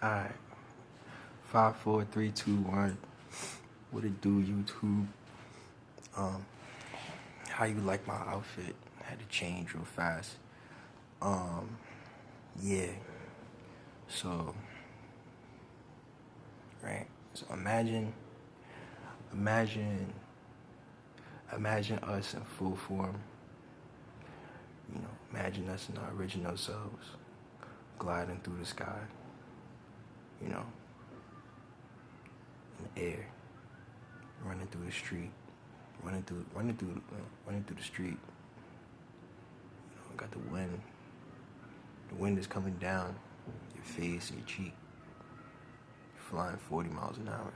Alright. 5, 4, 3, 2, 1. What it do, YouTube? How you like my outfit? Had to change real fast. Yeah. So, right. So imagine us in full form. You know, imagine us in our original selves, gliding through the sky. You know, in the air, running through the street, running through the street. You know, got the wind. The wind is coming down your face and your cheek. You're flying 40 miles an hour.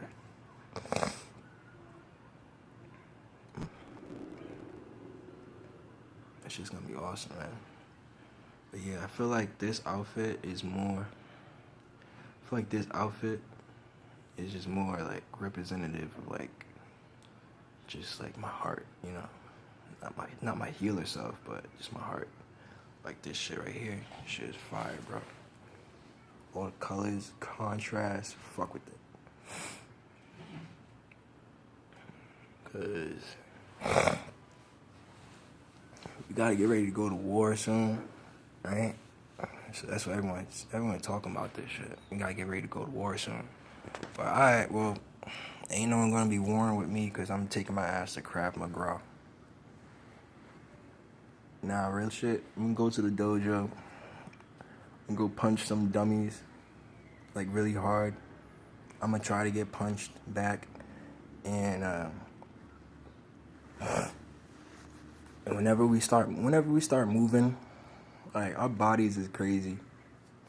That shit's gonna be awesome, man. But yeah, I feel like this outfit is just more like representative of like just like my heart, you know. Not my healer self, but just my heart. Like this shit right here. Shit is fire, bro. All the colors, contrast, fuck with it. Cause we gotta get ready to go to war soon, right? So that's what everyone's talking about this shit. We gotta get ready to go to war soon. But alright, well, ain't no one gonna be warring with me because I'm taking my ass to Krav Maga. Nah, real shit. I'm gonna go to the dojo and go punch some dummies, like really hard. I'm gonna try to get punched back, and whenever we start moving, like our bodies is crazy.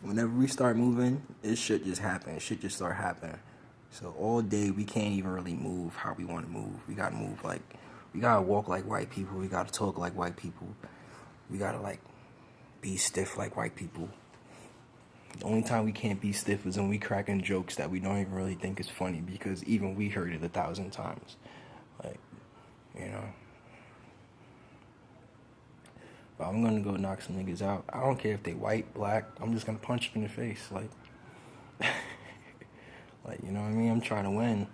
Whenever we start moving, this shit just happens. Shit just start happening. So all day we can't even really move how we want to move. We gotta move like, we gotta walk like white people. We gotta talk like white people. We gotta like be stiff like white people. The only time we can't be stiff is when we cracking jokes that we don't even really think is funny because even we heard it 1,000 times. Like, you know. But I'm gonna go knock some niggas out. I don't care if they white, black. I'm just gonna punch them in the face. Like, like, you know what I mean? I'm trying to win.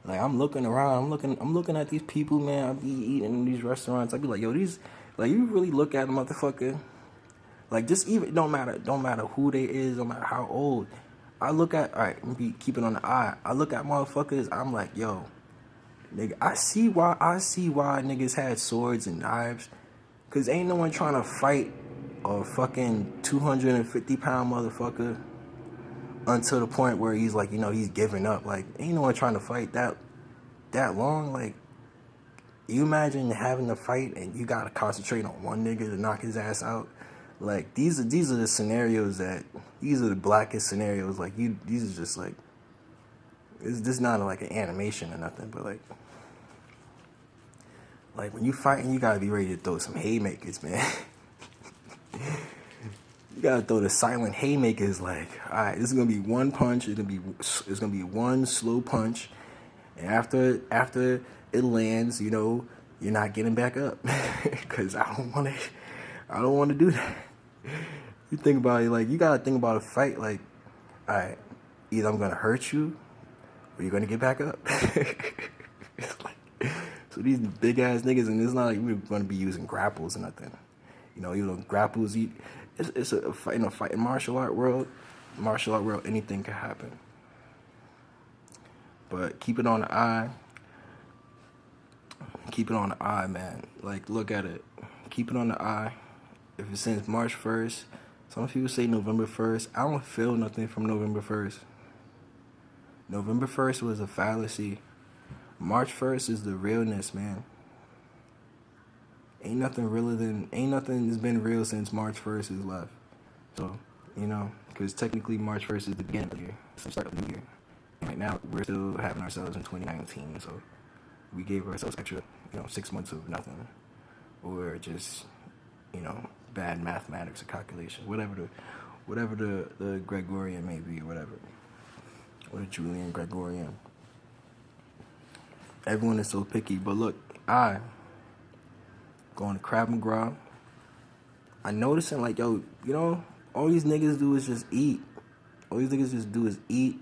Like, I'm looking around. I'm looking at these people, man. I be eating in these restaurants. I be like, yo, these, like, you really look at a motherfucker. Like, just even, don't matter who they is, don't matter how old. I look at, all right, let me keep it on the eye. I look at motherfuckers, I'm like, yo, nigga, I see why niggas had swords and knives. Cause ain't no one trying to fight a fucking 250-pound motherfucker until the point where he's like, you know, he's giving up. Like, ain't no one trying to fight that long. Like, you imagine having to fight and you gotta concentrate on one nigga to knock his ass out. Like, these are the scenarios these are the blackest scenarios. Like, these are just like, this is not like an animation or nothing, but like when you fighting, you gotta be ready to throw some haymakers, man. You gotta throw the silent haymakers. Like, all right, this is gonna be one punch. It's gonna be one slow punch, and after it lands, you know, you're not getting back up, cause I don't want to do that. You think about it, like, you gotta think about a fight. Like, all right, either I'm gonna hurt you, or you're gonna get back up. It's like, so these big ass niggas, and it's not like we're gonna be using grapples or nothing. You know, grapples. It's a fight in a fighting martial art world. Anything can happen. But keep it on the eye. Keep it on the eye, man. Like, look at it. Keep it on the eye. If it's since March 1st, some people say November 1st. I don't feel nothing from November 1st. November 1st was a fallacy. March 1st is the realness, man. Ain't nothing that's been real since March 1st is left. So, you know, because technically March 1st is the beginning of the year. It's the start of the new year. And right now, we're still having ourselves in 2019. So, we gave ourselves extra, 6 months of nothing. Or just, bad mathematics or calculation. Whatever the Gregorian may be, or whatever. Or the Julian Gregorian. Everyone is so picky. But look, going to Krav Maga, I noticing like, yo, all these niggas do is just eat. All these niggas just do is eat,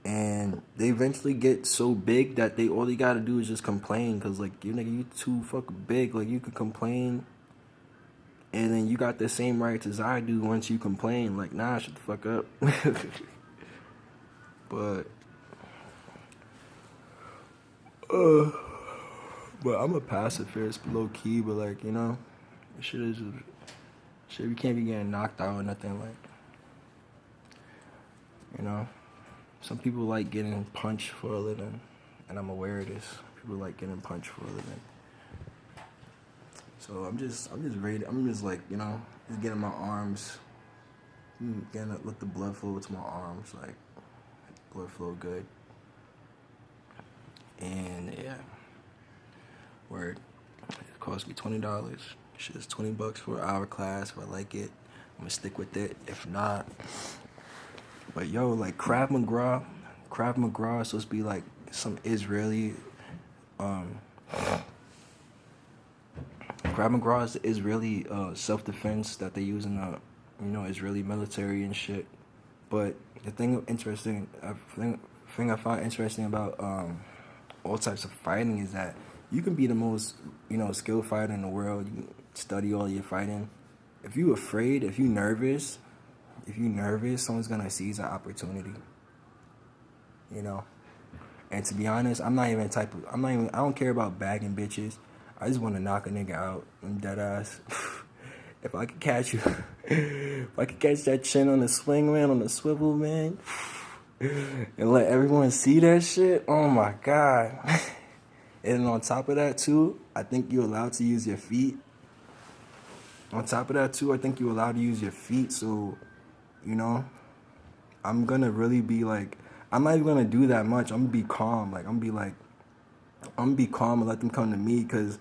and they eventually get so big that all you gotta do is just complain, cause like you too fucking big. Like you can complain, and then you got the same rights as I do once you complain. Like nah, shut the fuck up. But I'm a pacifist, low key. But like shit is shit. We can't be getting knocked out or nothing. Like some people like getting punched for a living, and I'm aware of this. People like getting punched for a living. So I'm just ready. I'm just like just getting my arms, let the blood flow to my arms, like blood flow good. And yeah, word. It cost me $20. Shit's $20 for an hour class. If I like it, I'm gonna stick with it. If not, but yo, like Krav Maga is supposed to be like some Israeli. Krav Maga is the Israeli self-defense that they use in the Israeli military and shit. But the thing I find interesting about all types of fighting is that you can be the most skilled fighter in the world. You can study all your fighting. If you afraid, if you nervous, someone's gonna seize an opportunity. And to be honest, I don't care about bagging bitches. I just want to knock a nigga out. I'm dead ass. If I could catch you, if I could catch that chin on the swing, man, on the swivel, man, and let everyone see that shit, oh my God. And on top of that, too, I think you're allowed to use your feet. So, I'm gonna really be like, I'm not even gonna do that much. I'm gonna be calm. Like, I'm gonna be calm and let them come to me, because,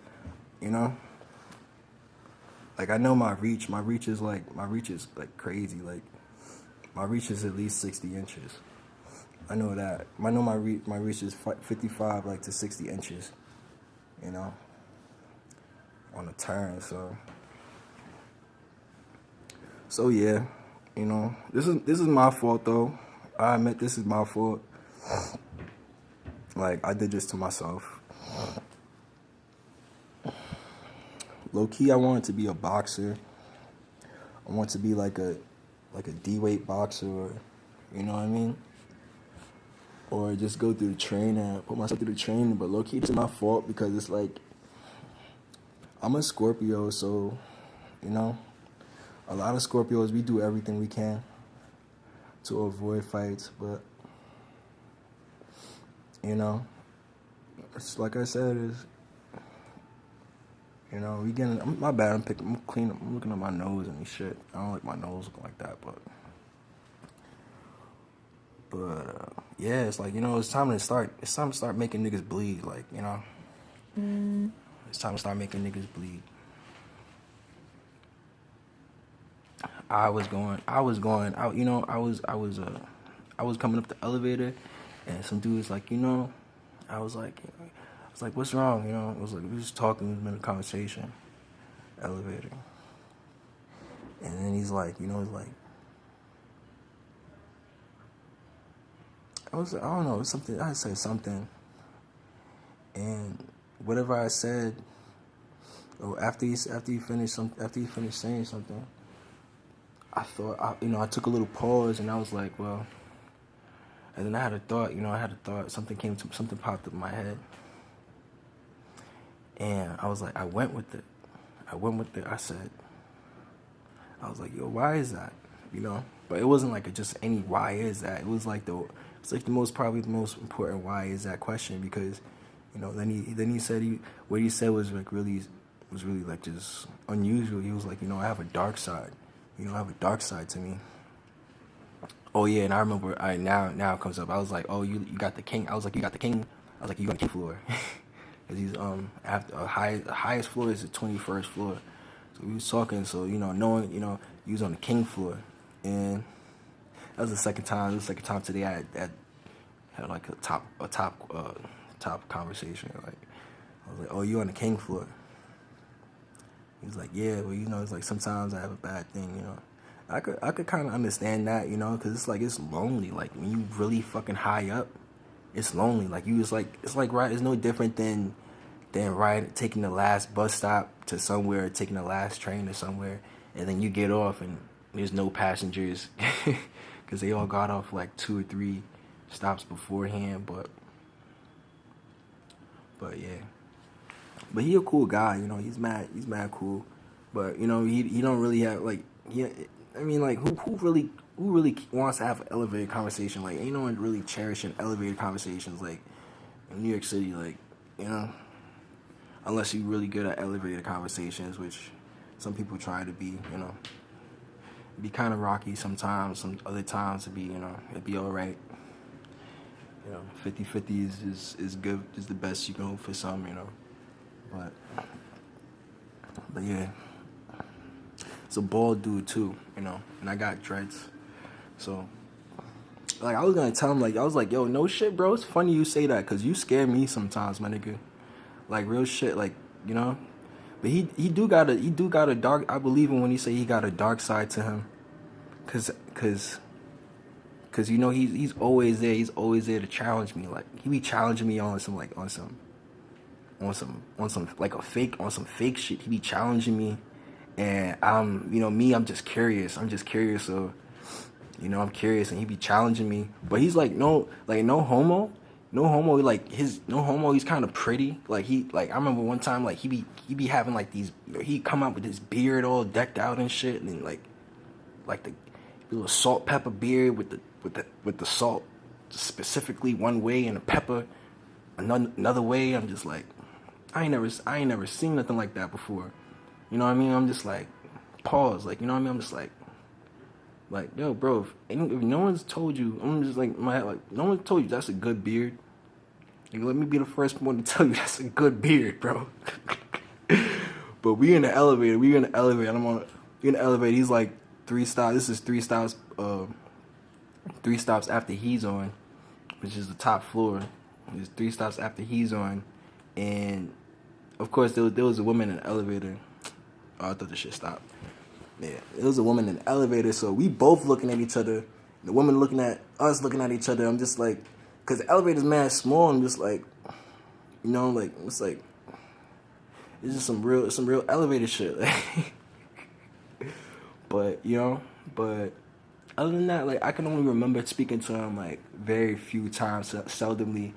like, I know my reach. My reach is like crazy. Like, my reach is at least 60 inches. I know that. I know my reach is 55 to 60 inches. On a turn. So yeah, this is my fault though. I admit this is my fault. Like, I did this to myself. Low key, I wanted to be a boxer. I want to be like a D-weight boxer, or you know what I mean? Or just go through the training, put myself through the training. But low key, it's my fault, because it's like, I'm a Scorpio, so, a lot of Scorpios, we do everything we can to avoid fights, but, it's like I said, we getting, my bad, I'm cleaning, I'm looking at my nose and shit. I don't like my nose looking like that, but yeah, it's like, it's time to start making niggas bleed, like, It's time to start making niggas bleed. I was coming up the elevator, and some dude was like, I was like, what's wrong? It was like, we was talking, we was in a conversation, elevator. And then he's like, I don't know, something, I said something. And whatever I said, or after he finished saying something, I thought, I took a little pause, and I was like, well, and then I had a thought, something popped up in my head. And I was like, I went with it. I said, I was like, yo, why is that? But it wasn't like just any why is that. It was like probably the most important why is that question, because, then he said what he said was like really like just unusual. He was like, I have a dark side. I have a dark side to me. Oh yeah, and I remember now it comes up. I was like, oh, you got the king. I was like, you got the king. I was like, you got the king floor. Cause he's after the highest floor is the 21st floor. So we was talking, so knowing he was on the king floor, and that was the second time. Today I had like a top conversation. Like, I was like, oh, you on the king floor? He was like, yeah, well, it's like sometimes I have a bad thing, I could kind of understand that, you know, because it's like it's lonely. Like when you really fucking high up, it's lonely. Like you was like it's like right. It's no different than taking the last bus stop to somewhere, taking the last train to somewhere, and then you get off and there's no passengers because they all got off like 2 or 3 stops beforehand. But yeah, but he a cool guy, you know. He's mad cool, but you know he don't really have like he. I mean like who really wants to have an elevated conversation? Like ain't no one really cherishing elevated conversations like in New York City, like you know. Unless you're really good at elevated conversations, which some people try to be, you know. Be kind of rocky sometimes, some other times it'd be alright. You know, 50-50 is good, is the best you can hope for some, you know. But yeah. It's a bald dude too, you know, and I got dreads. So, like, I was gonna tell him, like, I was like, yo, no shit, bro, it's funny you say that, because you scare me sometimes, my nigga. Like real shit, like you know, but he do got a dark. I believe him when he say he got a dark side to him, cause you know he's always there. He's always there to challenge me. Like he be challenging me on some like on some fake shit. He be challenging me, and I'm just curious. So you know I'm curious, and he be challenging me. But he's like no homo. No homo, he's kind of pretty. Like I remember one time, like he be having like these, he come out with his beard all decked out and shit, and like the little salt pepper beard with the salt specifically one way and the pepper another way. I'm just like, I ain't never seen nothing like that before. You know what I mean? I'm just like, pause. Like you know what I mean? I'm just like, yo, bro, if no one's told you, I'm just like, my head, like, no one told you that's a good beard. Like, let me be the first one to tell you that's a good beard, bro. But we in the elevator. We in the elevator. He's like 3 stops. This is 3 stops. 3 stops after he's on, which is the top floor. There's 3 stops after he's on, and of course there was a woman in the elevator. Oh, I thought the shit stopped. Yeah, it was a woman in the elevator, so we both looking at each other. The woman looking at us, looking at each other. I'm just like, cause the elevator's mad small. I'm just like, you know, like it's just some real elevator shit. But other than that, like I can only remember speaking to him like very few times, seldomly.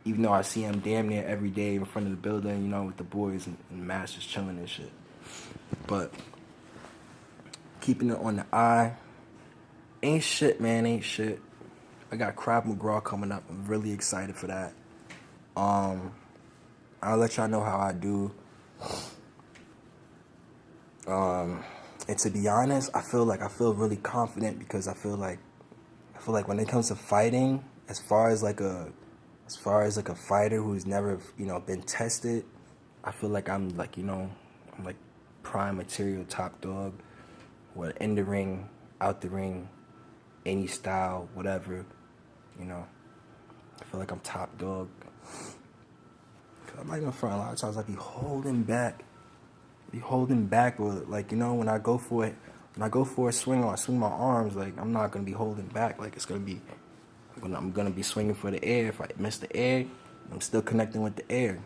Even though I see him damn near every day in front of the building, you know, with the boys and masters chilling and shit. But keeping it on the eye. Ain't shit, man. Ain't shit. I got Krav McGraw coming up. I'm really excited for that. I'll let y'all know how I do. And to be honest, I feel really confident because I feel like when it comes to fighting, as far as like a fighter who's never, you know, been tested, I feel like I'm like prime material, top dog. What, in the ring, out the ring, any style, whatever, you know. I feel like I'm top dog. I'm not even front. A lot of times I be holding back, or like, you know, when I go for a swing or I swing my arms, like I'm not gonna be holding back. Like it's gonna be, I'm gonna be swinging for the air. If I miss the air, I'm still connecting with the air.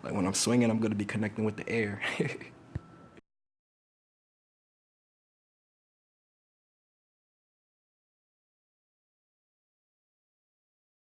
Like when I'm swinging, I'm gonna be connecting with the air.